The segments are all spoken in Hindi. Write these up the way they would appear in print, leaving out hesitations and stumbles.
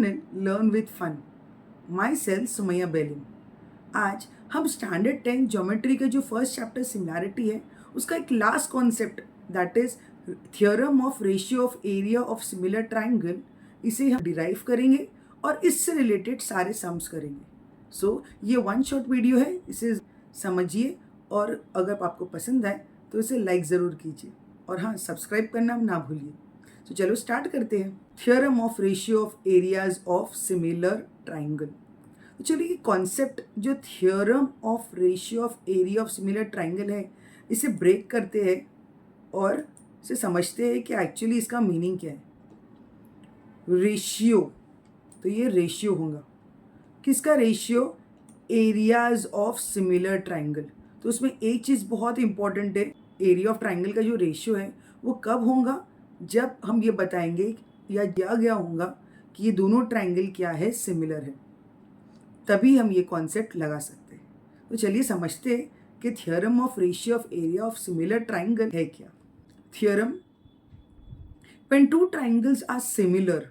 Channel learn with fun. Myself Sumaiya Belim. आज हम स्टैंडर्ड 10 ज्योमेट्री का जो फर्स्ट चैप्टर सिमिलैरिटी है उसका एक last concept that is theorem of ratio of area of similar triangle, इसे हम डिराइव करेंगे और इससे रिलेटेड सारे सम्स करेंगे। सो ये वन शॉट वीडियो है, इसे समझिए और अगर आपको पसंद आए तो इसे लाइक ज़रूर कीजिए और हाँ, सब्सक्राइब करना ना भूलिए। तो चलो स्टार्ट करते हैं। Theorem of ratio of areas of similar triangle. तो चलिए कॉन्सेप्ट जो theorem of ratio of area of similar triangle है इसे ब्रेक करते हैं और इसे समझते हैं कि एक्चुअली इसका मीनिंग क्या है। रेशियो, तो ये रेशियो होगा किसका? Ratio areas of similar triangle. तो उसमें एक चीज़ बहुत इंपॉर्टेंट है, एरिया ऑफ ट्राइंगल का जो रेशियो है वो कब होगा? जब हम ये बताएंगे या दिया गया होगा कि ये दोनों ट्राइंगल क्या है, सिमिलर है, तभी हम ये कॉन्सेप्ट लगा सकते हैं। तो चलिए समझते हैं कि theorem of ratio of area of similar triangle है क्या। Theorem, when two triangles are similar,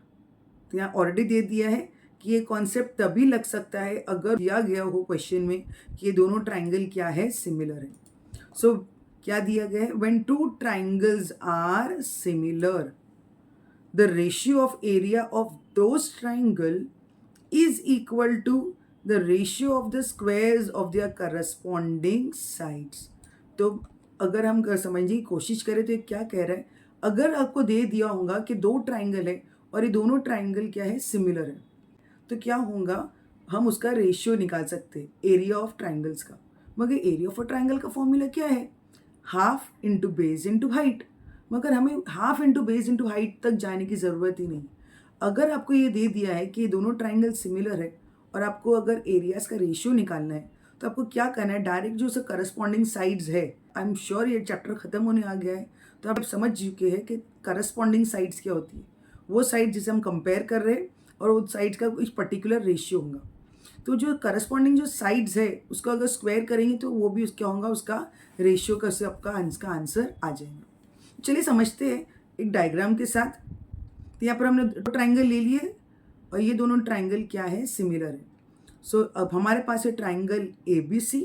तो यहाँ ऑलरेडी दे दिया है कि ये कॉन्सेप्ट तभी लग सकता है अगर दिया गया हो क्वेश्चन में कि ये दोनों ट्राइंगल क्या है, सिमिलर है। सो क्या दिया गया है? When two triangles are similar, the ratio of area of those triangle is equal to the ratio of the squares of their corresponding sides। तो अगर हम समझने की कोशिश करें तो ये क्या कह रहा है? अगर आपको दे दिया होगा कि दो ट्राइंगल है और ये दोनों ट्राइंगल क्या है, सिमिलर है, तो क्या होगा? हम उसका रेशियो निकाल सकते हैं एरिया ऑफ ट्राइंगल्स का। मगर एरिया ऑफ अ ट्राइंगल का फॉर्मूला क्या है? Half into base into height. मगर हमें half into base into height तक जाने की ज़रूरत ही नहीं। अगर आपको ये दे दिया है कि ये दोनों ट्राइंगल सिमिलर है और आपको अगर एरियाज का रेशियो निकालना है तो आपको क्या करना है? डायरेक्ट जो उसका करस्पॉन्डिंग साइड्स है, आई एम श्योर ये चैप्टर खत्म होने आ गया है तो आप समझ चुके हैं कि करस्पॉन्डिंग साइड्स क्या होती है। वो साइड जिसे हम कंपेयर कर रहे हैं और उस साइड्स का कुछ पर्टिकुलर रेशियो होगा। तो जो करस्पॉन्डिंग जो साइड्स है उसको अगर स्क्वायर करेंगे तो वो भी क्या होगा? उसका रेशियो का से आपका आंसर आ जाएगा। चलिए समझते हैं एक डायग्राम के साथ। तो यहाँ पर हमने दो ट्राइंगल ले लिए और ये दोनों ट्राइंगल क्या है, सिमिलर है। सो अब हमारे पास है ट्राइंगल ABC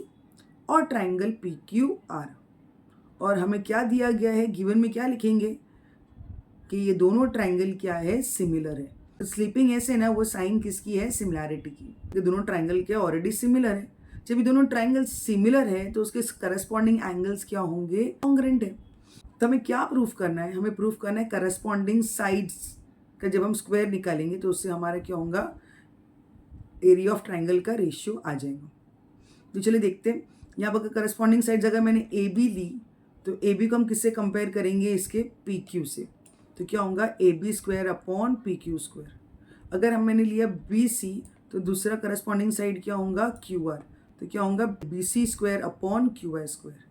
और ट्राइंगल PQR और हमें क्या दिया गया है? गिवन में क्या लिखेंगे कि ये दोनों ट्राइंगल क्या है, सिमिलर है। स्लीपिंग ऐसे ना, वो साइन किसकी है? सिमिलैरिटी की। ये दोनों ट्राइंगल क्या ऑलरेडी सिमिलर है। जब ये दोनों ट्राइंगल सिमिलर है तो उसके करस्पॉन्डिंग एंगल्स क्या होंगे? कॉन्ग्रुएंट है। तो हमें क्या प्रूफ करना है? हमें प्रूफ करना है करस्पॉन्डिंग साइड्स का जब हम स्क्वायर निकालेंगे तो उससे हमारा क्या होगा? एरिया ऑफ ट्राइंगल का रेशियो आ जाएगा। तो चलिए देखते हैं। यहाँ पर करस्पॉन्डिंग साइड्स अगर मैंने AB ली तो AB को हम किससे कंपेयर करेंगे? इसके PQ से। तो क्या होगा? AB square upon PQ square. अगर मैंने लिया BC तो दूसरा करस्पॉन्डिंग साइड क्या होगा? QR। तो क्या होगा? BC square upon QI square.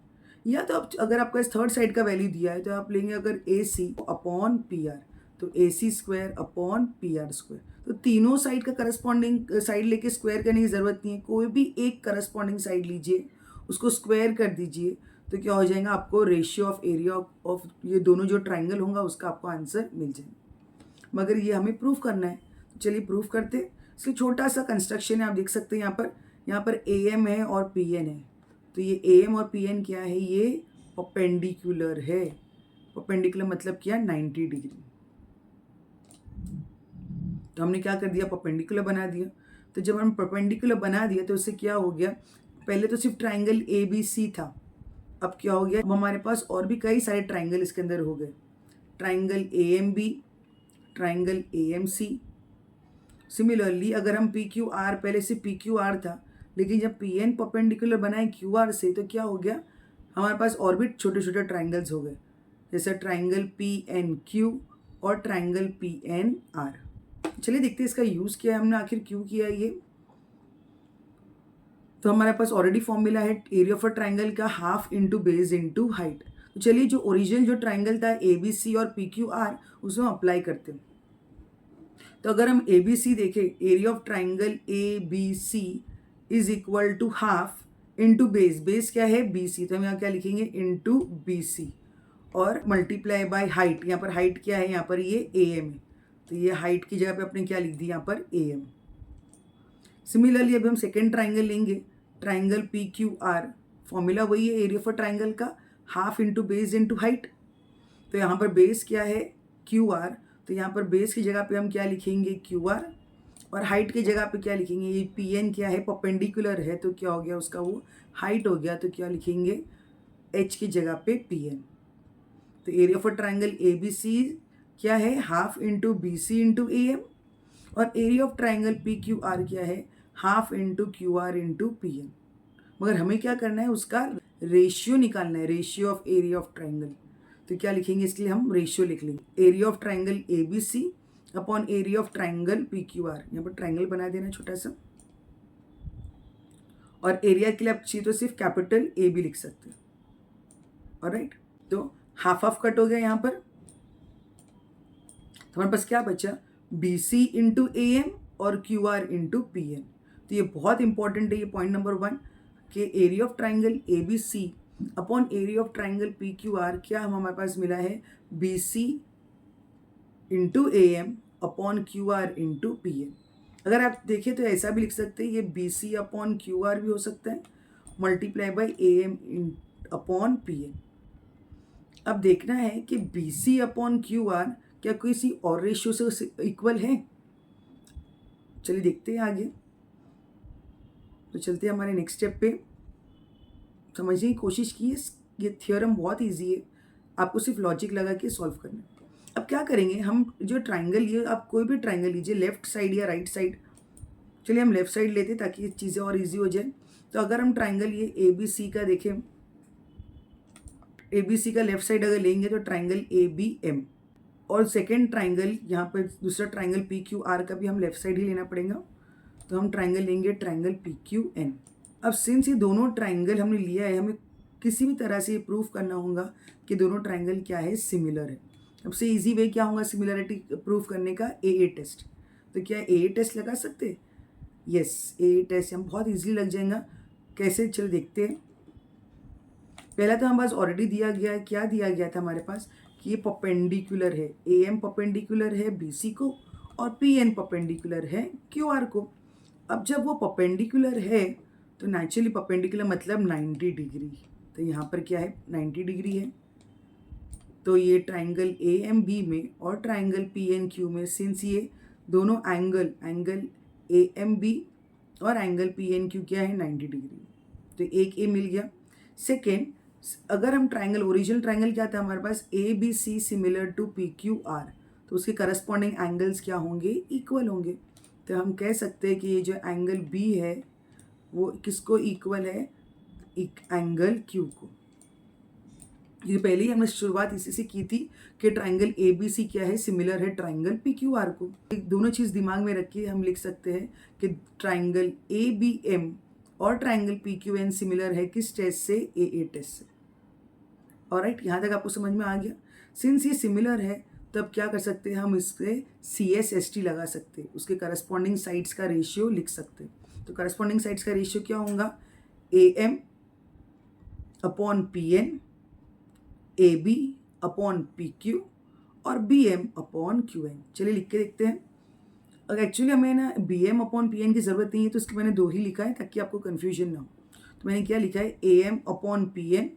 या तो आप अगर आपका थर्ड साइड का वैल्यू दिया है तो आप लेंगे अगर AC अपॉन PR, तो AC square upon PR square. तो तीनों साइड का करस्पॉन्डिंग साइड लेके स्क्वायर करने की ज़रूरत नहीं है। कोई भी एक करस्पॉन्डिंग साइड लीजिए, उसको स्क्वायर कर दीजिए, तो क्या हो जाएगा? आपको रेशियो ऑफ एरिया ऑफ ये दोनों जो ट्राइंगल होगा उसका आपको आंसर मिल जाएगा। मगर ये हमें प्रूफ करना है, तो चलिए प्रूफ करते। इसलिए छोटा सा कंस्ट्रक्शन है, आप देख सकते हैं यहाँ पर AM है और PN है। तो ये AM और PN क्या है? ये परपेंडिकुलर है। परपेंडिकुलर मतलब क्या? 90 डिग्री। तो हमने क्या कर दिया? परपेंडिकुलर बना दिया। तो जब हम परपेंडिकुलर बना दिया तो उससे क्या हो गया? पहले तो सिर्फ ट्राइंगल ABC था, अब क्या हो गया? अब हमारे पास और भी कई सारे ट्राइंगल इसके अंदर हो गए। Triangle AMB, triangle AMC। Similarly अगर हम PQR, पहले से PQR था लेकिन जब PN परपेंडिकुलर बनाए QR से तो क्या हो गया? हमारे पास और भी छोटे छोटे ट्राइंगल्स हो गए, जैसे ट्राइंगल PNQ और ट्राइंगल PNR। चलिए देखते हैं इसका यूज़ क्या है, हमने आखिर क्यों किया ये। तो हमारे पास ऑलरेडी फॉर्मूला है एरिया ऑफ अ ट्राइंगल का half into base into height. तो चलिए जो ओरिजिनल जो ट्राइंगल था ABC और PQR उसमें हम अप्लाई करते हैं। तो अगर हम ABC देखें, area of triangle ABC is equal to half into base. Base क्या है? BC। तो हम यहाँ क्या लिखेंगे? इंटू BC और मल्टीप्लाई बाय हाइट। यहाँ पर हाइट क्या है? यहाँ पर ये AM है। तो ये हाइट की जगह पे आपने क्या लिख दी यहाँ पर AM। सिमिलरली अभी हम सेकेंड ट्राइंगल लेंगे, ट्राइंगल PQR, फॉर्मूला वही है एरिया फॉर ट्राइंगल का, half into base into height. तो यहाँ पर बेस क्या है QR, तो यहाँ पर बेस की जगह पे हम क्या लिखेंगे QR, और हाइट की जगह पे क्या लिखेंगे, ये PN क्या है परपेंडिकुलर है तो क्या हो गया उसका वो हाइट हो गया, तो क्या लिखेंगे H की जगह पे PN। तो एरिया फॉर ट्राइंगल ABC क्या है half into BC into AM, और एरिया ऑफ ट्राइंगल PQR क्या है half into QR into PN। मगर हमें क्या करना है उसका रेशियो निकालना है, ratio of area of triangle. तो क्या लिखेंगे इसके लिए हम रेशियो लिख लेंगे, area of triangle ABC upon area of triangle PQR। यहाँ पर ट्राइंगल बना देना छोटा सा, और एरिया के लिए आप चाहिए तो सिर्फ कैपिटल A भी लिख सकते हैं। ऑलराइट, तो हाफ हाफ कट हो गया यहाँ पर, तो हमारे पास क्या बचा BC इंटू AM और QR इंटू PN। तो ये बहुत इंपॉर्टेंट है, ये पॉइंट नंबर 1 कि area of triangle ABC upon area of triangle PQR क्या हमारे पास मिला है BC into AM upon QR into PN। अगर आप देखें तो ऐसा भी लिख सकते हैं, ये BC अपॉन QR भी हो सकता है multiply by AM upon PN। अब देखना है कि BC अपॉन QR क्या किसी और रेशियो से इक्वल है। चलिए देखते हैं आगे, तो चलते हैं हमारे नेक्स्ट स्टेप पे। समझने की कोशिश की, ये थ्योरम बहुत इजी है, आपको सिर्फ लॉजिक लगा के सॉल्व करना है। अब क्या करेंगे हम, जो ट्राइंगल ये आप कोई भी ट्राइंगल लीजिए लेफ्ट साइड या राइट साइड, चलिए हम लेफ्ट साइड लेते हैं ताकि ये चीज़ें और इजी हो जाए। तो अगर हम ट्राइंगल ये ABC का देखें, ABC का लेफ्ट साइड अगर लेंगे तो ट्राइंगल ABM, और सेकेंड ट्राइंगल यहाँ पर दूसरा ट्राइंगल PQR का भी हम लेफ्ट साइड ही लेना पड़ेगा, तो हम ट्राइंगल लेंगे ट्राइंगल PQN। अब सिंस ये दोनों ट्राइंगल हमने लिया है, हमें किसी भी तरह से ये प्रूफ करना होगा कि दोनों ट्राइंगल क्या है सिमिलर है। सबसे इजी वे क्या होगा सिमिलरिटी प्रूफ करने का, AA टेस्ट। तो क्या AA टेस्ट लगा सकते हैं? यस, AA टेस्ट हम बहुत इजीली लग जाएगा। कैसे, चलो देखते हैं। पहला तो हमारे पास ऑलरेडी दिया गया है, क्या दिया गया था हमारे पास कि ये परपेंडिकुलर है, AM परपेंडिकुलर है BC को और PN परपेंडिकुलर है QR को। अब जब वो परपेंडिकुलर है तो नेचुरली परपेंडिकुलर मतलब 90 डिग्री, तो यहाँ पर क्या है 90 डिग्री है। तो ये ट्राइंगल AMB में और ट्राइंगल PNQ में सिंस ये दोनों एंगल AMB और एंगल PNQ क्या है 90 डिग्री, तो एक A मिल गया। सेकेंड, अगर हम ट्राइंगल, ओरिजिनल ट्राइंगल क्या था हमारे पास ABC सिमिलर टू PQR, तो उसके करस्पॉन्डिंग एंगल्स क्या होंगे इक्वल होंगे। तो हम कह सकते हैं कि ये जो एंगल B है वो किसको इक्वल है, एंगल Q को। ये पहले ही हमने शुरुआत इसी से की थी कि ट्राइंगल ABC क्या है सिमिलर है ट्राइंगल PQR को। दोनों चीज़ दिमाग में रख के हम लिख सकते हैं कि ट्राइंगल ABM और ट्राइंगल PQN सिमिलर है किस टेस्ट से, AA टेस्ट से। ऑलराइट, यहाँ तक आपको समझ में आ गया। सिंस ये सिमिलर है तब क्या कर सकते हैं हम इससे CSST लगा सकते हैं, उसके करस्पॉन्डिंग साइड्स का रेशियो लिख सकते हैं। तो करस्पॉन्डिंग साइड्स का रेशियो क्या होगा, AM upon PN, AB upon PQ और BM अपॉन QN। चलिए लिख के देखते हैं। अगर एक्चुअली हमें ना BM अपॉन PN की ज़रूरत नहीं है तो इसके मैंने 2 ही लिखा है ताकि आपको कन्फ्यूजन ना हो। तो मैंने क्या लिखा है AM अपॉन PN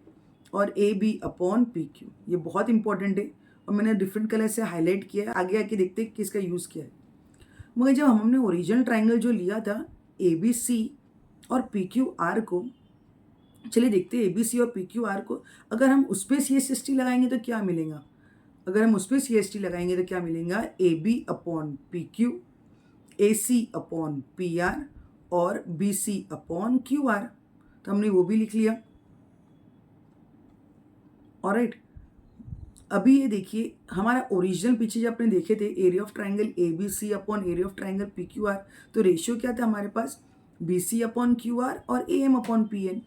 और AB अपॉन PQ। ये बहुत इंपॉर्टेंट है और मैंने डिफरेंट कलर से हाईलाइट किया है, आगे आके देखते हैं किसका यूज़ किया है। मगर जब हमने ओरिजिनल ट्राइंगल जो लिया था ABC और PQR को, चलिए देखते हैं ABC और PQR को, अगर हम उस पर CSST लगाएंगे तो क्या मिलेगा। अगर हम उस पर CST लगाएंगे तो क्या मिलेगा, AB upon PQ, AC upon PR और BC अपॉन QR। तो हमने वो भी लिख लिया। ऑलराइट, अभी ये देखिए हमारा ओरिजिनल पीछे जब आपने देखे थे area of triangle ABC upon area of triangle PQR, तो रेशियो क्या था हमारे पास BC अपॉन QR और AM अपॉन PN।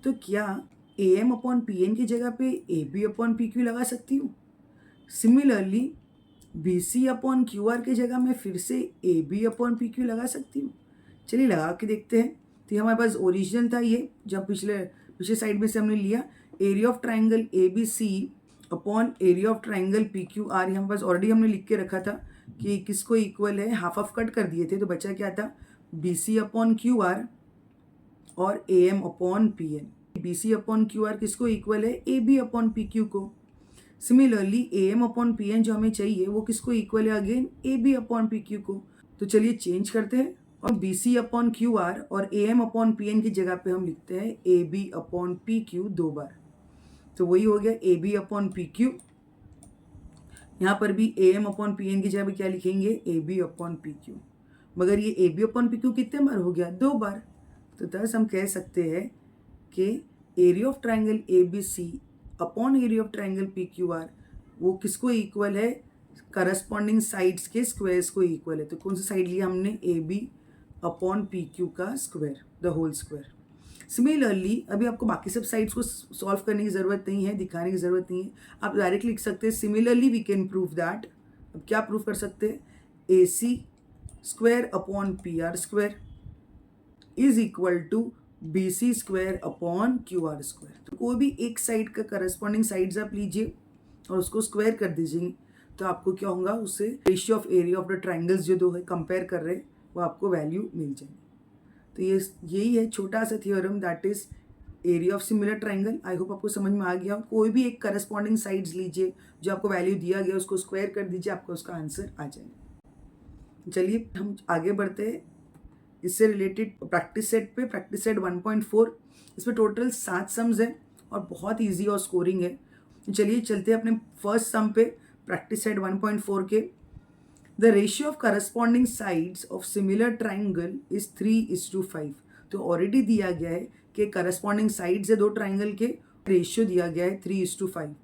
तो क्या AM अपॉन PN की जगह पे AB अपॉन PQ लगा सकती हूँ। सिमिलरली BC अपॉन QR की जगह मैं फिर से AB अपॉन PQ लगा सकती हूँ। चलिए लगा के देखते हैं। तो हमारे पास ओरिजिनल था ये, जब पिछले साइड में से हमने लिया area of triangle ABC upon area of triangle PQR। यहाँ पास ऑलरेडी हमने लिख के रखा था कि किसको इक्वल है, हाफ ऑफ कट कर दिए थे तो बचा क्या था, B C upon Q R और A M upon P N. B C upon Q R किसको इक्वल है, A B upon P Q को। Similarly A M upon P N जो हमें चाहिए वो किसको इक्वल है, again A B upon P Q को। तो चलिए चेंज करते हैं और B C upon Q R और A M upon P N की जगह पे हम लिखते हैं A B upon P Q 2 बार। तो वही हो गया A B upon P Q. यहाँ पर भी A M upon P N की जगह पे क्या लिखेंगे, A B upon P Q. मगर ये A B upon P Q कितने बार हो गया, 2 बार। तो थस हम कह सकते हैं कि area of triangle A B C upon area of triangle P Q R वो किसको इक्वल है, करस्पॉन्डिंग साइड्स के स्क्वायर्स को इक्वल है। तो कौन सा साइड लिया हमने, A B upon P Q का square, the whole square. Similarly अभी आपको बाकी सब साइड्स को सॉल्व करने की ज़रूरत नहीं है, दिखाने की ज़रूरत नहीं है, आप डायरेक्ट लिख सकते हैं similarly we can prove that. अब क्या प्रूव कर सकते हैं, A C square upon P R square is equal to B C square upon Q R square. तो कोई भी एक साइड का करस्पॉन्डिंग साइड्स आप लीजिए और उसको स्क्वायर कर दीजिए, तो आपको क्या होगा, उससे ratio of area of the triangles जो दो है कंपेयर कर रहे हैं वो आपको वैल्यू मिल जाएगी। तो यही है छोटा सा theorem, that is area of similar triangle. I hope आपको समझ में आ गया हो। कोई भी एक करस्पॉन्डिंग साइड्स लीजिए, जो आपको वैल्यू दिया गया उसको स्क्वायर कर दीजिए, आपको उसका आंसर आ जाएगा। चलिए हम आगे बढ़ते हैं इससे रिलेटेड प्रैक्टिस सेट पे। प्रैक्टिस सेट 1.4, इसमें टोटल 7 सम्स है और बहुत ईजी और स्कोरिंग है। चलिए चलते हैं अपने फर्स्ट सम पे, प्रैक्टिस सेट 1.4 के। The ratio of corresponding sides of similar triangle is 3:5। तो ऑलरेडी दिया गया है कि करस्पॉन्डिंग साइड्स है दो ट्राइंगल के, रेशियो दिया गया है 3:5।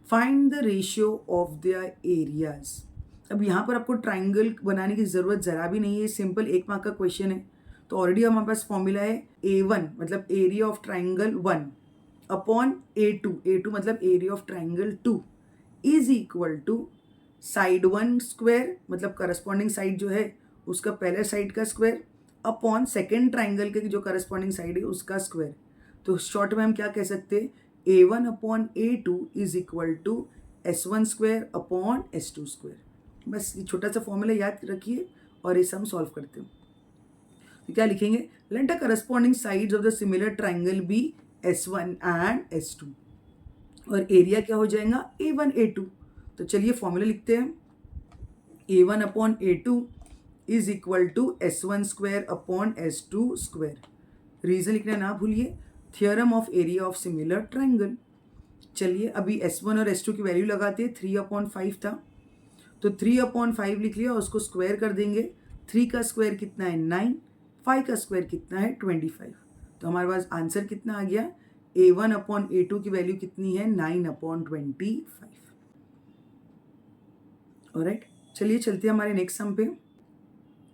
Find the ratio of their areas. अब यहाँ पर आपको ट्राइंगल बनाने की ज़रूरत ज़रा भी नहीं है, सिंपल 1 मार्क का क्वेश्चन है। तो ऑलरेडी हमारे पास फॉर्मूला है A1 मतलब area of triangle 1 upon A2 मतलब area of triangle 2 is equal to side 1 square मतलब करस्पॉन्डिंग साइड जो है उसका पहले साइड का स्क्वायर अपॉन सेकेंड ट्राइंगल के जो करस्पॉन्डिंग साइड है उसका स्क्वायर। तो शॉर्ट में हम क्या कह सकते हैं, A1 upon A2 is equal to S1 square upon S2 square. बस ये छोटा सा फॉर्मूला याद रखिए और ये सम सॉल्व करते हैं। तो क्या लिखेंगे, let the corresponding sides of the similar triangle be S1 and S2 और एरिया क्या हो जाएगा A1 A2। तो चलिए फॉर्मूला लिखते हैं, A1 upon A2 is equal to S1 square upon S2 square. Reason लिखना ना भूलिए, theorem of area of similar triangle. चलिए अभी S1 और S2 की वैल्यू लगाते हैं, 3/5 था तो 3/5 लिख लिया, उसको स्क्वायर कर देंगे। 3 का स्क्वायर कितना है 9, 5 का स्क्वायर कितना है 25। तो हमारे पास आंसर कितना आ गया, A1 अपॉन A2 की वैल्यू कितनी है 9/25। ऑलराइट, चलिए चलते हैं हमारे नेक्स्ट सम पे।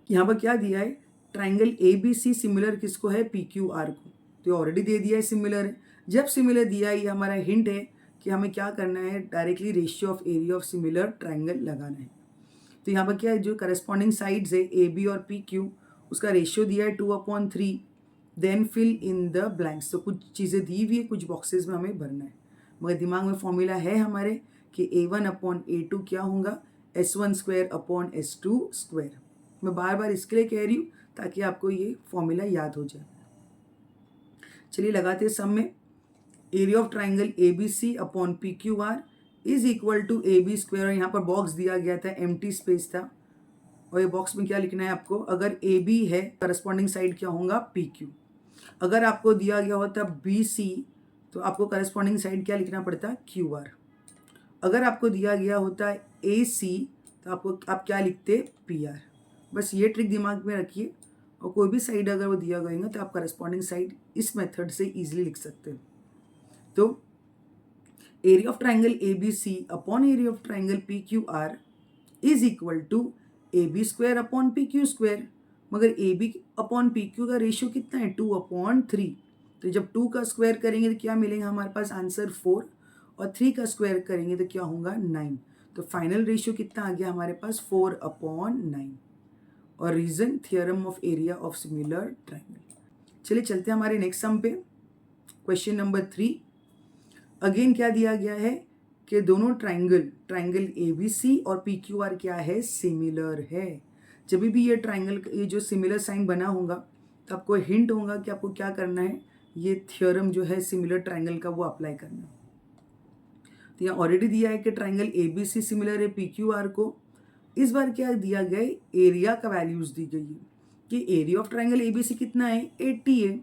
यहाँ पर क्या दिया है, ट्राइंगल ABC सिमिलर किसको है, PQR को। तो ऑलरेडी दे दिया है सिमिलर है। जब सिमिलर दिया है ये हमारा हिंट है कि हमें क्या करना है, directly ratio of area of similar triangle लगाना है। तो यहाँ पर क्या है, जो करस्पॉन्डिंग साइड्स है AB और PQ उसका रेशियो दिया है 2/3। Then fill in the blanks. तो कुछ चीज़ें दी हुई है, कुछ बॉक्सेस में हमें भरना है, मगर दिमाग में फॉर्मूला है हमारे कि A1 अपॉन A2 क्या होगा, S1 square upon S2 square. मैं बार बार इसके लिए कह रही हूँ ताकि आपको ये फॉर्मूला याद हो जाए। चलिए लगाते हैं सम में, area of triangle ABC upon PQR is equal to AB square. और यहाँ पर बॉक्स दिया गया था, एम्प्टी स्पेस था, और ये बॉक्स में क्या लिखना है आपको, अगर AB है करस्पॉन्डिंग साइड क्या होगा PQ। अगर आपको दिया गया होता BC तो आपको करस्पॉन्डिंग साइड क्या लिखना पड़ता QR। अगर आपको दिया गया होता AC तो आप क्या लिखते PR। बस ये ट्रिक दिमाग में रखिए, और कोई भी साइड अगर वो दिया गया तो आप करस्पॉन्डिंग साइड इस मेथड से इजीली लिख सकते हैं। तो area of triangle ABC upon area of triangle PQR is equal to AB square upon PQ square. मगर AB अपॉन PQ का रेशियो कितना है 2/3। तो जब 2 का स्क्वायर करेंगे तो क्या मिलेगा हमारे पास आंसर 4, और 3 का स्क्वायर करेंगे तो क्या होगा 9। तो फाइनल रेशियो कितना आ गया हमारे पास 4/9। और reason theorem of area of similar triangle. चलिए चलते हैं हमारे नेक्स्ट सम पे, क्वेश्चन नंबर 3। अगेन क्या दिया गया है कि दोनों ट्राइंगल ABC और PQR क्या है, सिमिलर है। जब भी ये ट्राइंगल, ये जो सिमिलर साइन बना होगा तो आपको हिंट होगा कि आपको क्या करना है, ये थ्योरम जो है सिमिलर ट्राइंगल का वो अप्लाई करना है। तो यहाँ ऑलरेडी दिया है कि ट्राइंगल ABC सिमिलर है PQR को। इस बार क्या दिया गया है, एरिया का वैल्यूज दी गई है कि एरिया ऑफ ट्राइंगल ABC कितना है, 80 है।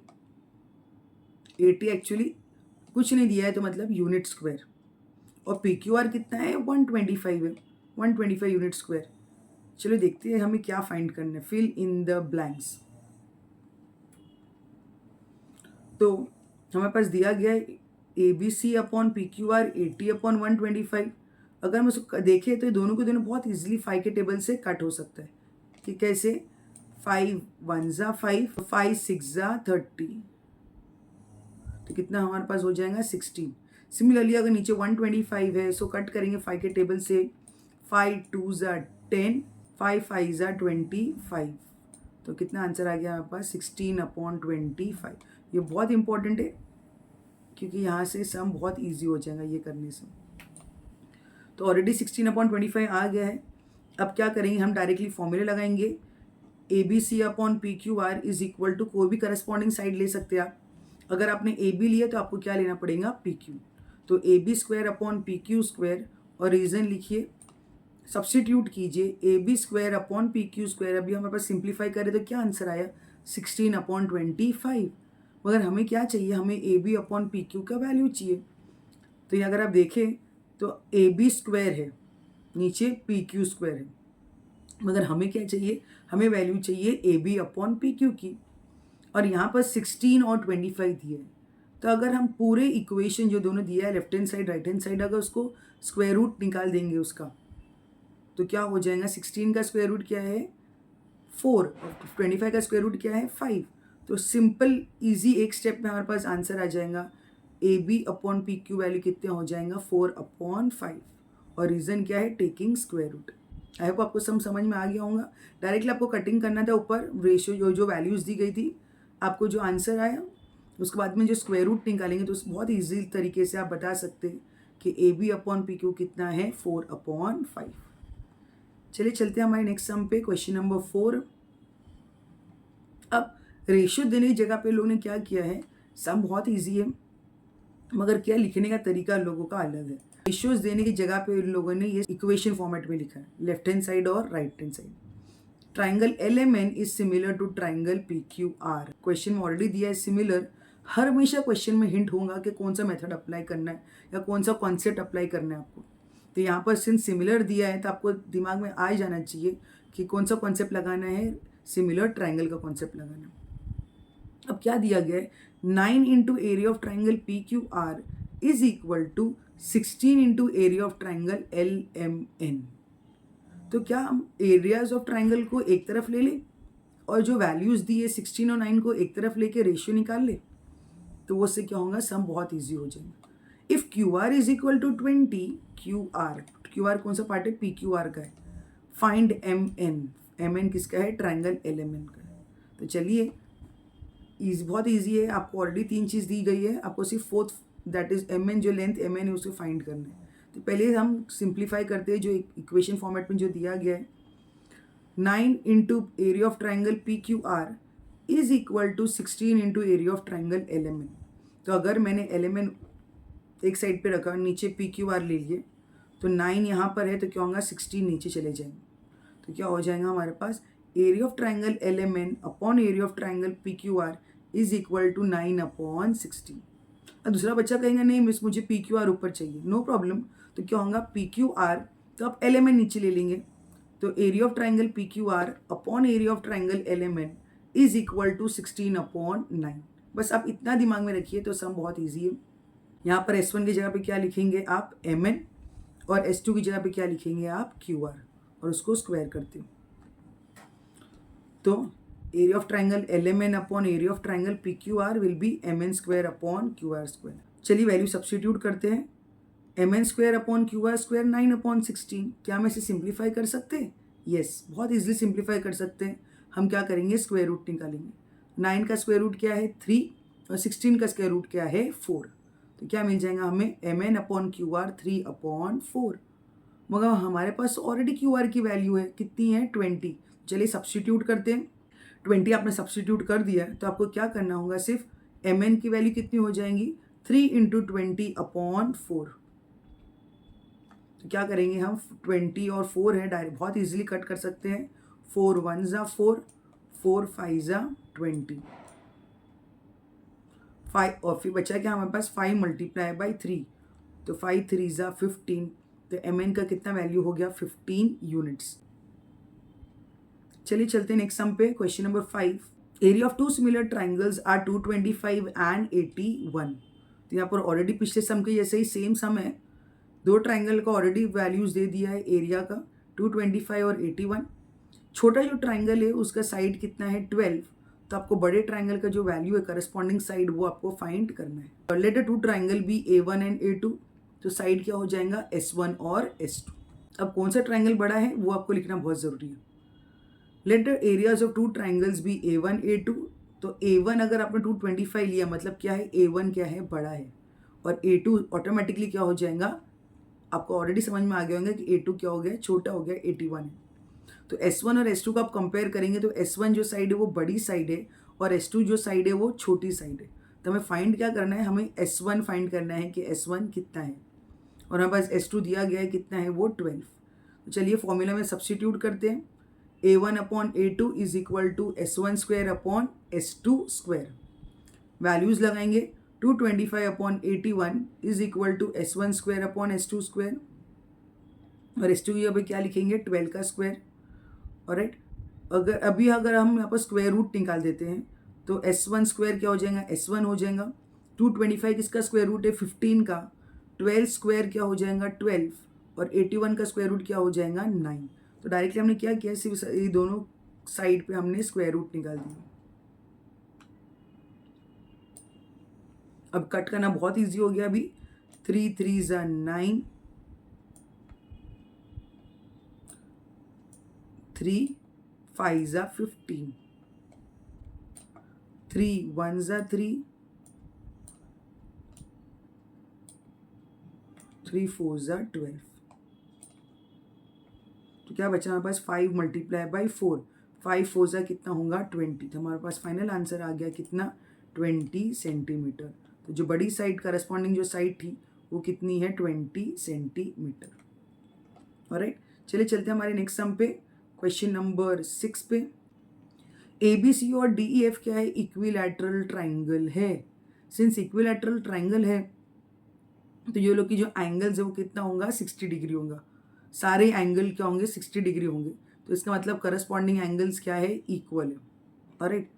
80 एक्चुअली कुछ नहीं दिया है तो मतलब यूनिट स्क्वायर, और PQR कितना है, 125 है, 125 यूनिट स्क्वायर। चलो देखते हैं हमें क्या फाइंड करना है, फिल इन द ब्लैंक्स। तो हमारे पास दिया गया है ABC अपॉन PQR 80 अपॉन 125। अगर हम उसको देखें तो दोनों के दोनों बहुत इजीली 5 के टेबल से कट हो सकता है कि कैसे, 5 1 जा 5, 5 6 जा 30, तो कितना हमारे पास हो जाएगा 16। सिमिलरली अगर नीचे 125 है सो कट करेंगे 5 के टेबल से, 5 2 जा 10, 5 5 जा 25, तो कितना आंसर आ गया हमारे पास, 16 अपॉन 25। ये बहुत इंपॉर्टेंट है क्योंकि यहाँ से सम बहुत ईजी हो जाएगा ये करने से। तो ऑलरेडी 16 अपॉन 25 आ गया है। अब क्या करेंगे, हम डायरेक्टली फॉर्मूले लगाएंगे, ABC upon PQR is equal to, कोई भी करस्पॉन्डिंग साइड ले सकते हैं आप। अगर आपने AB लिया तो आपको क्या लेना पड़ेगा, PQ। तो AB square upon PQ square, और रीजन लिखिए, सब्सटीट्यूट कीजिए, AB square upon PQ square. अभी हमारे पास सिंप्लीफाई करें तो क्या आंसर आया, 16 अपॉन 25। मगर हमें क्या चाहिए, हमें AB अपॉन PQ का वैल्यू चाहिए। तो ये अगर आप देखें तो AB स्क्वायर है, नीचे PQ स्क्वायर है, मगर हमें क्या चाहिए, हमें वैल्यू चाहिए AB अपॉन PQ की, और यहाँ पर 16 और 25 दिए है। तो अगर हम पूरे इक्वेशन जो दोनों दिया है, left hand side right hand side, अगर उसको स्क्वायर रूट निकाल देंगे उसका, तो क्या हो जाएगा, 16 का स्क्वायर रूट क्या है 4, 25 का स्क्वायर रूट क्या है 5। तो सिंपल इजी एक स्टेप में हमारे पास आंसर आ जाएगा, AB अपॉन PQ वैल्यू कितने हो जाएगा, 4 अपॉन 5, और रीज़न क्या है, taking square root. I hope आपको समझ में आ गया होगा। डायरेक्टली आपको कटिंग करना था ऊपर, रेशियो जो वैल्यूज़ दी गई थी, आपको जो आंसर आया उसके बाद में जो स्क्वायर रूट निकालेंगे तो बहुत ईजी तरीके से आप बता सकते हैं कि AB अपॉन PQ कितना है, 4 अपॉन 5। चलिए चलते हैं हमारे नेक्स्ट सम पे, क्वेश्चन नंबर 4। अब रेशियो देने की जगह पे लोगों ने क्या किया है, सम बहुत ईजी है मगर क्या लिखने का तरीका लोगों का अलग है। रेशियोज देने की जगह पे इन लोगों ने ये इक्वेशन फॉर्मेट में लिखा है, लेफ्ट हैंड साइड और right hand side. Triangle LMN is similar to triangle PQR। Question में ऑलरेडी दिया है सिमिलर, हर हमेशा क्वेश्चन में हिंट होगा कि कौन सा मेथड अप्लाई करना है या कौन सा कॉन्सेप्ट अप्लाई करना है आपको। तो यहाँ पर सिंस सिमिलर दिया है तो आपको दिमाग में आ जाना चाहिए कि कौन सा कॉन्सेप्ट लगाना है, सिमिलर ट्राइंगल का कॉन्सेप्ट लगाना है। अब क्या दिया गया है, 9 into area of triangle PQR is equal to 16 into area of triangle LMN। तो क्या हम एरियाज ऑफ ट्राइंगल को एक तरफ ले लें और जो वैल्यूज दी है 16 और 9 को एक तरफ लेके रेशियो निकाल ले, तो वो से क्या होगा, सम बहुत ईजी हो जाएगा। If QR is equal to 20, QR कौन सा पार्ट है, PQR का है, फाइंड MN किसका है, ट्राइंगल LMN का है। तो चलिए बहुत ईजी है, आपको ऑलरेडी 3 चीज़ दी गई है, आपको सिर्फ फोर्थ दैट इज MN, जो लेंथ MN है उसे फाइंड करना है। तो पहले हम सिंप्लीफाई करते हैं जो इक्वेशन फॉर्मेट में जो दिया गया है, 9 into area of triangle PQR is equal to 16 into area of triangle LMN। तो अगर मैंने LMN एक साइड पे रखा, नीचे PQR ले लिए, तो 9 यहाँ पर है तो क्या होगा, 16 नीचे चले जाएंगे, तो क्या हो जाएगा हमारे पास, area of triangle LMN upon area of triangle PQR is equal to 9 upon 16। अब दूसरा बच्चा कहेंगे नहीं मिस मुझे PQR ऊपर चाहिए, नो प्रॉब्लम। तो क्या होगा, PQR, तो आप LMN नीचे ले लेंगे, तो area of triangle PQR upon area of triangle LMN is equal to 16 upon 9। बस आप इतना दिमाग में रखिए तो सम बहुत ईजी है। यहाँ पर S1 की जगह पे क्या लिखेंगे आप, MN, और S2 की जगह पे क्या लिखेंगे आप, QR, और उसको स्क्वायर करते हो। तो area of triangle LMN upon area of triangle PQR will be MN square upon QR square. चलिए वैल्यू सब्सटीट्यूट करते हैं, MN square upon QR square 9 upon 16। क्या हम इसे सिंप्लीफाई कर सकते हैं, यस, बहुत इजीली सिंप्लीफाई कर सकते हैं। हम क्या करेंगे, स्क्वायर रूट निकालेंगे। 9 का स्क्वायर रूट क्या है 3, और 16 का स्क्वायर रूट क्या है 4। तो क्या मिल जाएगा हमें, mn अपॉन क्यू आर 3/4। मगर हमारे पास ऑलरेडी क्यू आर की वैल्यू है, कितनी है 20। चलिए सब्सटीट्यूट करते हैं। 20 आपने सब्सटीट्यूट कर दिया है तो आपको क्या करना होगा, सिर्फ mn की वैल्यू कितनी हो जाएंगी, 3 × 20/4। तो क्या करेंगे हम, 20 और 4 है, डायरेक्ट बहुत इजीली कट कर सकते हैं। 4 1 ज़ा 4, 4 5 ज़ा 20, 5 और फिर बचा क्या हमारे पास, 5 × 3, तो 5 3 ज़ा 15। तो mn का कितना वैल्यू हो गया, 15 यूनिट्स। चलिए चलते हैं नेक्स्ट सम पे, question number 5। Area of two similar triangles are 225 and 81। तो यहाँ पर ऑलरेडी पिछले सम के जैसे ही सेम सम है, दो ट्राइंगल का ऑलरेडी वैल्यूज दे दिया है एरिया का, 225 और 81। छोटा जो ट्राइंगल है उसका साइड कितना है, 12। तो आपको बड़े ट्राइंगल का जो वैल्यू है करस्पॉन्डिंग साइड वो आपको फाइंड करना है। Let two triangle be A1 and A2, तो साइड क्या हो जाएगा, S1 और S2। अब कौन सा ट्राइंगल बड़ा है वो आपको लिखना बहुत जरूरी है। Let the areas of two triangles be A1 A2। तो A1 अगर आपने 225 लिया मतलब क्या है, A1 क्या है, बड़ा है, और A2 ऑटोमेटिकली क्या हो जाएगा, आपको ऑलरेडी समझ में आ गया होगा कि A2 क्या हो गया, छोटा हो गया, 81 है। तो S1 और S2 को आप कंपेयर करेंगे तो S1 जो साइड है वो बड़ी साइड है और S2 जो साइड है वो छोटी साइड है। तो हमें फाइंड क्या करना है, हमें S1 फाइंड करना है कि S1 कितना है, और हमारे पास S2 दिया गया है कितना है, वो 12। तो चलिए फॉर्मूला में सब्सटीट्यूट करते हैं। A1 upon A2 is equal to S1 square upon S2 square. Values लगाएंगे, 225 upon 81 is equal to S1 square upon S2 square, और S2 की जगह क्या लिखेंगे, 12 का स्क्वायर। ऑलराइट, अगर हम यहाँ पर स्क्वायर रूट निकाल देते हैं तो S1 स्क्वायर क्या हो जाएगा, S1 हो जाएगा। 225 किसका स्क्वायर रूट है, 15 का। 12 स्क्वायर क्या हो जाएगा, 12, और 81 का स्क्वायर रूट क्या हो जाएगा, 9। तो डायरेक्टली हमने क्या किया, सिर्फ ये दोनों साइड पे हमने स्क्वायर रूट निकाल दिया। अब कट करना बहुत ईजी हो गया। अभी 3 3 ज़ा 9, 3 5 ज़ा 15, 3 1 ज़ा 3, 3 4 ज़ा 12। तो क्या बचा हमारे पास, 5 × 4, 5 4 ज़ा कितना होगा, 20। तो हमारे पास फाइनल आंसर आ गया कितना, 20 सेंटीमीटर। तो जो बड़ी साइड करस्पॉन्डिंग जो साइड थी वो कितनी है, 20 सेंटीमीटर। ऑलराइट, चलिए चलते हैं हमारे नेक्स्ट सम पे, क्वेश्चन नंबर 6 पे। ABC और DEF क्या है, इक्विलैटरल ट्राइंगल है। सिंस इक्विलैटरल ट्राइंगल है तो ये लोग की जो एंगल्स है वो कितना होगा, 60 डिग्री होगा। सारे एंगल क्या होंगे, 60 डिग्री होंगे। तो इसका मतलब करस्पॉन्डिंग एंगल्स क्या है, इक्वल है। ऑलराइट,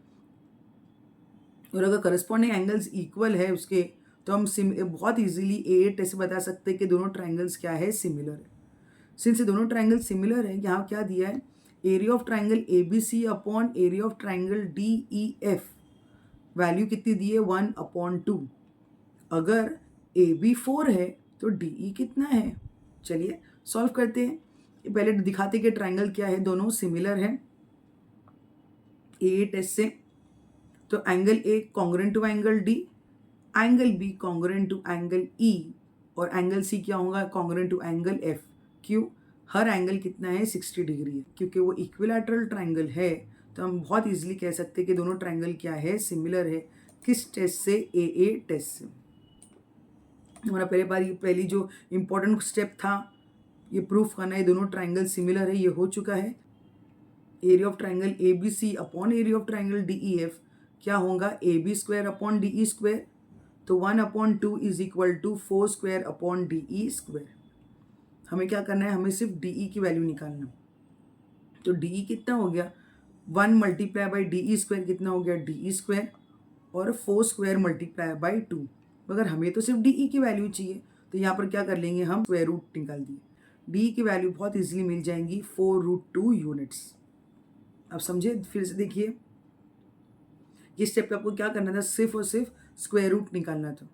और अगर करस्पॉन्डिंग एंगल्स इक्वल है उसके, तो हम बहुत इजीली 8 ऐसे बता सकते हैं कि दोनों ट्राइंगल्स क्या है, सिमिलर है। सिंस दोनों ट्राइंगल सिमिलर है, यहाँ क्या दिया है, area of triangle ABC upon area of triangle DEF, value कितनी दी है, 1/2। अगर AB 4 है तो DE कितना है, चलिए सॉल्व करते हैं। पहले दिखाते कि ट्राइंगल क्या है, दोनों सिमिलर है 8 से। तो angle A congruent to angle D, angle B congruent to angle E, और एंगल C क्या होगा, कॉन्ग्रुएंट टू एंगल F। क्यों, हर एंगल कितना है, 60 डिग्री है। क्योंकि वो इक्विलैटरल ट्राइंगल है तो हम बहुत इजीली कह सकते हैं कि दोनों ट्राइंगल क्या है, सिमिलर है। किस टेस्ट से, AA टेस्ट से। हमारा पहली जो इम्पोर्टेंट स्टेप था ये प्रूफ करना है दोनों ट्राइंगल सिमिलर है, ये हो चुका है। Area of triangle ABC upon area of triangle DEF क्या होगा, AB square upon DE square. तो 1/2 is equal to 4 square upon DE square. हमें क्या करना है, हमें सिर्फ DE की वैल्यू निकालना। तो DE कितना हो गया, 1 × DE स्क्वायर कितना हो गया, DE स्क्वायर, और 4 स्क्वायर × 2। मगर हमें तो सिर्फ DE की वैल्यू चाहिए, तो यहाँ पर क्या कर लेंगे, हम स्क्वायर रूट निकाल दिए। DE की वैल्यू बहुत इजीली मिल जाएंगी, 4√2 यूनिट्स। अब समझे, फिर से देखिए, ये स्टेप पे आपको क्या करना था, सिर्फ और सिर्फ स्क्वायर रूट निकालना था।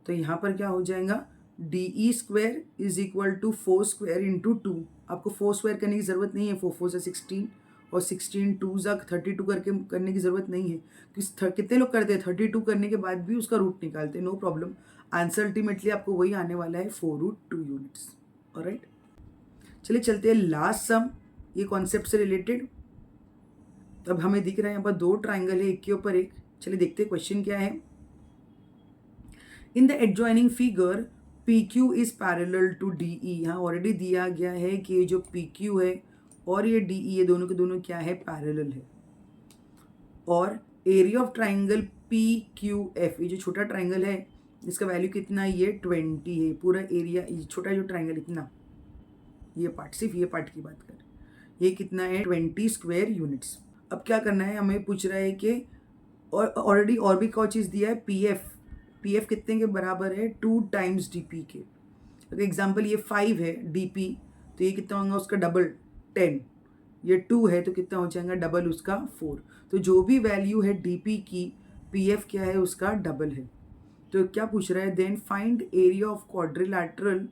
तो यहाँ पर क्या हो जाएगा, DE square is equal to 4 square into 2। आपको 4 स्क्वायर करने की जरूरत नहीं है, 4 4 से 16, और 16 टू ज़ा 32 करके करने की ज़रूरत नहीं है, क्योंकि कितने लोग करते हैं 32 करने के बाद भी उसका रूट निकालते हैं, नो प्रॉब्लम। आंसर अल्टीमेटली आपको वही आने वाला है 4√2 यूनिट्स। ऑलराइट, चलिए चलते हैं लास्ट सम, ये कॉन्सेप्ट से रिलेटेड। अब हमें दिख रहा है यहाँ पर दो ट्राइंगल है, एक के ऊपर एक। चलिए देखते हैं क्वेश्चन क्या है। In the adjoining figure PQ is parallel to DE। यहाँ ऑलरेडी दिया गया है कि ये जो PQ है और ये DE, ये दोनों के दोनों क्या है, पैरेलल है। और एरिया ऑफ ट्राइंगल PQF, ये जो छोटा ट्राइंगल है इसका वैल्यू कितना है, ये 20 है। पूरा एरिया, ये छोटा जो ट्राइंगल इतना, ये पार्ट, सिर्फ ये पार्ट की बात कर, ये कितना है, 20 स्क्वायर यूनिट्स। अब क्या करना है, हमें पूछ रहा है कि और ऑलरेडी और भी क्या चीज़ दिया है, PF कितने के बराबर है, 2 टाइम्स DP के। अगर एग्जाम्पल ये 5 है DP, तो ये कितना होगा उसका डबल 10। ये 2 है तो कितना हो जाएगा, डबल उसका 4। तो जो भी वैल्यू है DP की, PF क्या है उसका डबल है। तो क्या पूछ रहा है, then find area of quadrilateral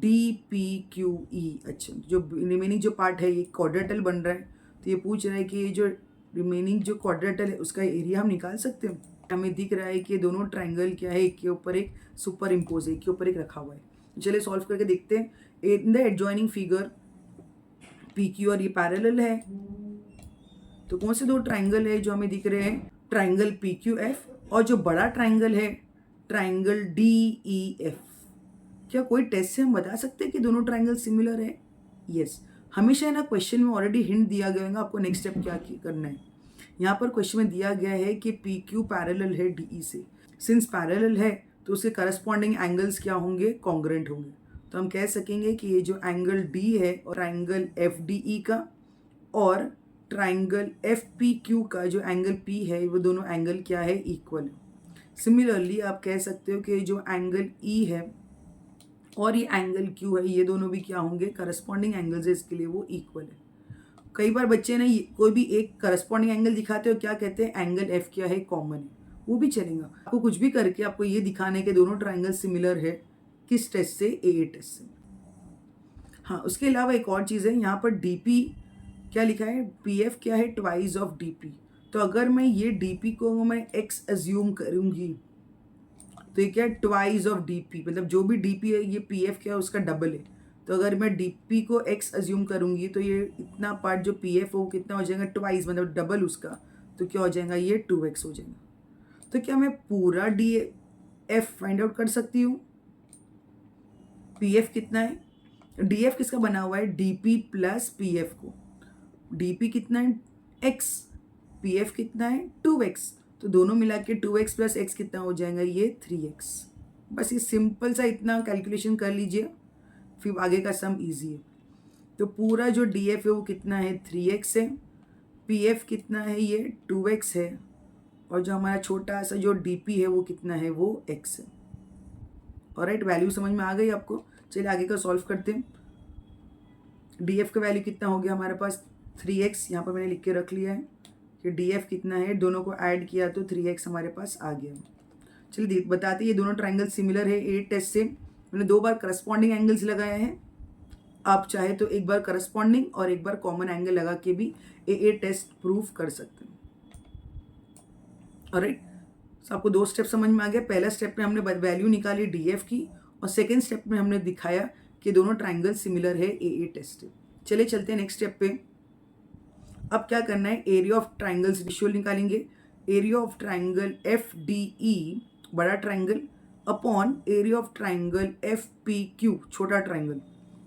DPQE। अच्छा, जो रिमेनिंग जो पार्ट है ये क्वाड्रेटल बन रहा है, तो ये पूछ रहा है कि ये जो रिमेनिंग जो क्वाड्रेटल है उसका एरिया हम निकाल सकते हैं। हमें दिख रहा है कि दोनों ट्राइंगल क्या है, एक के ऊपर एक सुपर इम्पोज है, एक के ऊपर एक रखा हुआ है। चलिए सॉल्व करके देखते हैं। इन द एडजॉइनिंग फिगर PQ और ये पैरेलल है, तो कौन से दो ट्राइंगल है जो हमें दिख रहे हैं, ट्राइंगल PQF और जो बड़ा ट्राइंगल है ट्राइंगल DEF। क्या कोई टेस्ट से हम बता सकते हैं कि दोनों ट्राइंगल सिमिलर है? यस, हमेशा ना क्वेश्चन में ऑलरेडी हिंट दिया गया होगा आपको नेक्स्ट स्टेप क्या करना है। यहाँ पर क्वेश्चन में दिया गया है कि PQ पैरेलल है DE से। सिंस पैरेलल है तो उसके करस्पॉन्डिंग एंगल्स क्या होंगे, कॉन्ग्रुएंट होंगे। तो हम कह सकेंगे कि ये जो एंगल D है और ट्राइंगल FDE का और ट्राइंगल FPQ का जो एंगल P है, वो दोनों एंगल क्या है, इक्वल है। सिमिलरली आप कह सकते हो कि जो एंगल E है और ये एंगल Q है, ये दोनों भी क्या होंगे, करस्पॉन्डिंग एंगल्स है, इसके लिए वो इक्वल है। कई बार बच्चे ने कोई भी एक करस्पॉन्डिंग एंगल दिखाते हो, क्या कहते हैं, एंगल F क्या है, कॉमन है, वो भी चलेगा। आपको कुछ भी करके आपको ये दिखाने के दोनों ट्राइंगल सिमिलर है, किस टेस्ट से, AA टेस्ट से। हाँ, उसके अलावा एक और चीज़ है, यहाँ पर DP क्या लिखा है, PF क्या है, ट्वाइस ऑफ DP। तो अगर मैं ये DP को मैं X एज्यूम करूँगी तो ये क्या है, ट्वाइस ऑफ DP, मतलब जो भी DP है ये PF क्या है उसका डबल है। तो अगर मैं DP को X एज्यूम करूँगी तो ये इतना पार्ट जो PF है वो कितना हो जाएगा, ट्वाइस, मतलब डबल उसका। तो क्या हो जाएगा, ये 2X हो जाएगा। तो क्या मैं पूरा DF फाइंड आउट कर सकती हूँ, PF कितना है, DF किसका बना हुआ है, DP प्लस PF को। DP कितना है, X, PF कितना है, 2X। तो दोनों मिला के 2X प्लस X कितना हो जाएगा, ये 3X। बस ये सिंपल सा इतना कैलकुलेशन कर लीजिए, फिर आगे का सम इजी है। तो पूरा जो DF है वो कितना है, 3X है। PF कितना है, ये 2X है। और जो हमारा छोटा सा जो DP है वो कितना है, वो X है। ऑलराइट, वैल्यू समझ में आ गई आपको। चलिए आगे का सॉल्व करते हैं। DF का वैल्यू कितना हो गया हमारे पास, 3X, यहाँ पर मैंने लिख के रख लिया है कि DF कितना है, दोनों को ऐड किया तो 3X हमारे पास आ गया। चलिए बताते ये दोनों ट्राइंगल सिमिलर है। AA टेस्ट से मैंने 2 बार करस्पॉन्डिंग एंगल्स लगाया है, आप चाहे तो एक बार करस्पॉन्डिंग और एक बार कॉमन एंगल लगा के भी AA टेस्ट प्रूव कर सकते हैं। ऑलराइट, तो आपको 2 स्टेप समझ में आ गया। पहला स्टेप में हमने वैल्यू निकाली DF की, और सेकेंड स्टेप में हमने दिखाया कि दोनों ट्राइंगल सिमिलर है, AA टेस्ट से। चलिए चलते हैं नेक्स्ट स्टेप पे। अब क्या करना है, एरिया ऑफ ट्राइंगल्स रेशियो निकालेंगे। एरिया ऑफ ट्राइंगल FDE बड़ा triangle upon area of triangle FPQ छोटा ट्राइंगल।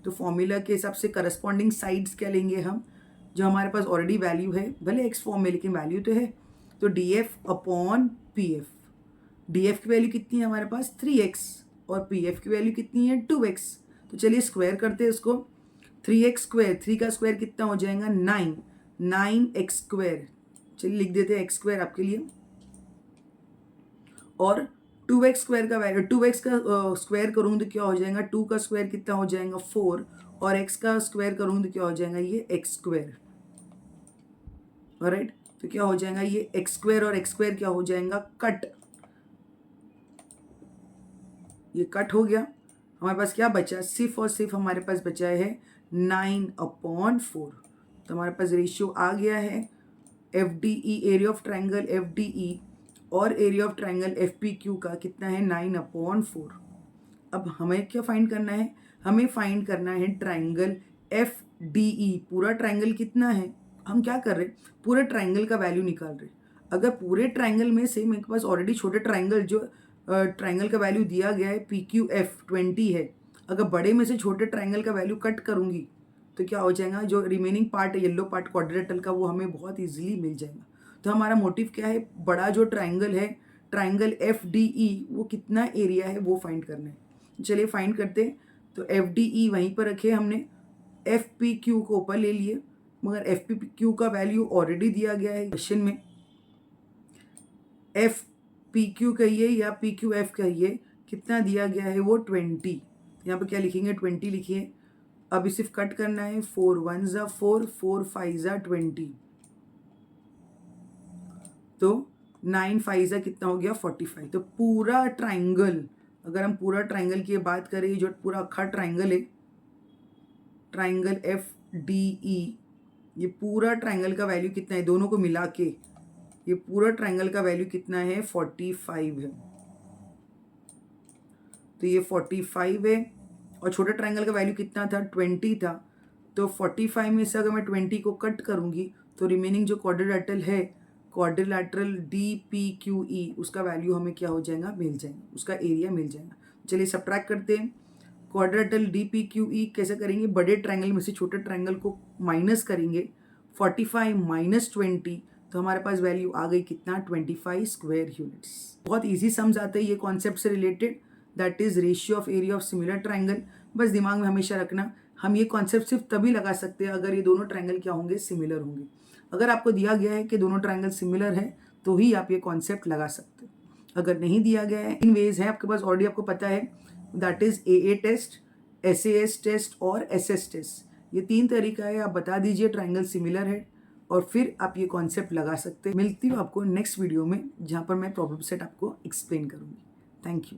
तो फॉर्मूला के हिसाब से करस्पॉन्डिंग साइड्स क्या लेंगे हम, जो हमारे पास ऑलरेडी वैल्यू है, भले X फॉर्म में लेकिन वैल्यू तो है। तो DF अपॉन PF, DF की वैल्यू कितनी है हमारे पास, 3X, और PF की वैल्यू कितनी है, 2X। तो चलिए स्क्वायर करते हैं इसको। 3X स्क्वायर, 3 का स्क्वायर कितना हो जाएगा, 9X स्क्वायर। चलिए लिख देते हैं X स्क्वायर आपके लिए। और 2X स्क्वायर का वैल्यू, 2X का स्क्वायर करूँगी तो क्या हो जाएगा, 2 का स्क्वायर कितना हो जाएगा, 4, और X का स्क्वायर करूँगी तो क्या हो जाएगा, ये X स्क्वायर। ऑलराइट, तो क्या हो जाएगा, ये X स्क्वायर और X स्क्वायर क्या हो जाएगा, कट। ये कट हो गया। हमारे पास क्या बचा, सिर्फ और सिर्फ हमारे पास बचा है 9/4। तो तो हमारे पास रेशियो आ गया है F D E, area of triangle F D E और area of triangle F P Q का कितना है 9/4। अब हमें क्या फाइंड करना है, हमें फाइंड करना है ट्राइंगल एफ डी ई। पूरा ट्राइंगल कितना है, हम क्या कर रहे हैं, पूरे ट्राइंगल का वैल्यू निकाल रहे हैं। अगर पूरे ट्राइंगल में से मेरे पास ऑलरेडी छोटे ट्राइंगल जो ट्राइंगल का वैल्यू दिया गया है पी क्यू एफ 20 है, अगर बड़े में से छोटे ट्राइंगल का वैल्यू कट करूंगी तो क्या हो जाएगा, जो रिमेनिंग पार्ट है येलो पार्ट क्वाड्रिलेटरल का, वो हमें बहुत इजीली मिल जाएगा। तो हमारा मोटिव क्या है, बड़ा जो ट्राइंगल है ट्राइंगल एफ डी ई, वो कितना एरिया है वो फाइंड करना है। चलिए फाइंड करते हैं। तो एफ डी ई वहीं पर रखे हमने, एफ पी क्यू को ऊपर ले लिए, मगर एफ पी क्यू का वैल्यू ऑलरेडी दिया गया है क्वेश्चन में। एफ पी क्यू कहिए या पी क्यू एफ कहिए, कितना दिया गया है वो 20। यहाँ पे क्या लिखेंगे, 20 लिखिए। अभी सिर्फ कट करना है, 4 1 4, 4 5 20, तो 9 5 कितना हो गया 45। तो पूरा ट्राइंगल, अगर हम पूरा ट्राइंगल की बात करें, जो पूरा अखा ट्राइंगल है ट्राइंगल एफ डी ई, ये पूरा ट्राइंगल का वैल्यू कितना है, दोनों को मिला के ये पूरा ट्राइंगल का वैल्यू कितना है 45 है। तो ये 45 है और छोटे ट्राइंगल का वैल्यू कितना था 20 था। तो 45 में से अगर मैं 20 को कट करूंगी तो रिमेनिंग जो क्वाड्रिलेटरल है, quadrilateral D P Q E, उसका वैल्यू हमें क्या हो जाएगा, मिल जाएगा, उसका एरिया मिल जाएगा। चलिए सब्ट्रैक्ट करते हैं। Quadrilateral D P Q E कैसे करेंगे, बड़े ट्राइंगल में से छोटे ट्राइंगल को माइनस करेंगे, 45 माइनस 20, तो हमारे पास वैल्यू आ गई कितना 25 स्क्वायर यूनिट्स। बहुत इजी सम्स आते हैं ये कॉन्सेप्ट से related, that is ratio of area of similar triangle. बस दिमाग में हमेशा रखना, हम ये कॉन्सेप्ट सिर्फ तभी लगा सकते हैं अगर ये दोनों ट्राइंगल क्या होंगे, सिमिलर होंगे। अगर आपको दिया गया है कि दोनों ट्राइंगल सिमिलर है तो ही आप ये कॉन्सेप्ट लगा सकते हो। अगर नहीं दिया गया है, इन वेज है आपके पास, ऑलरेडी आपको पता है, that is a test, SAS test और SS टेस्ट। ये 3 तरीका है, आप बता दीजिए ट्राइंगल सिमिलर है और फिर आप ये कॉन्सेप्ट लगा सकते हैं। मिलती हूँ आपको नेक्स्ट वीडियो में, जहाँ पर मैं प्रॉब्लम सेट आपको एक्सप्लेन करूँगी। Thank you.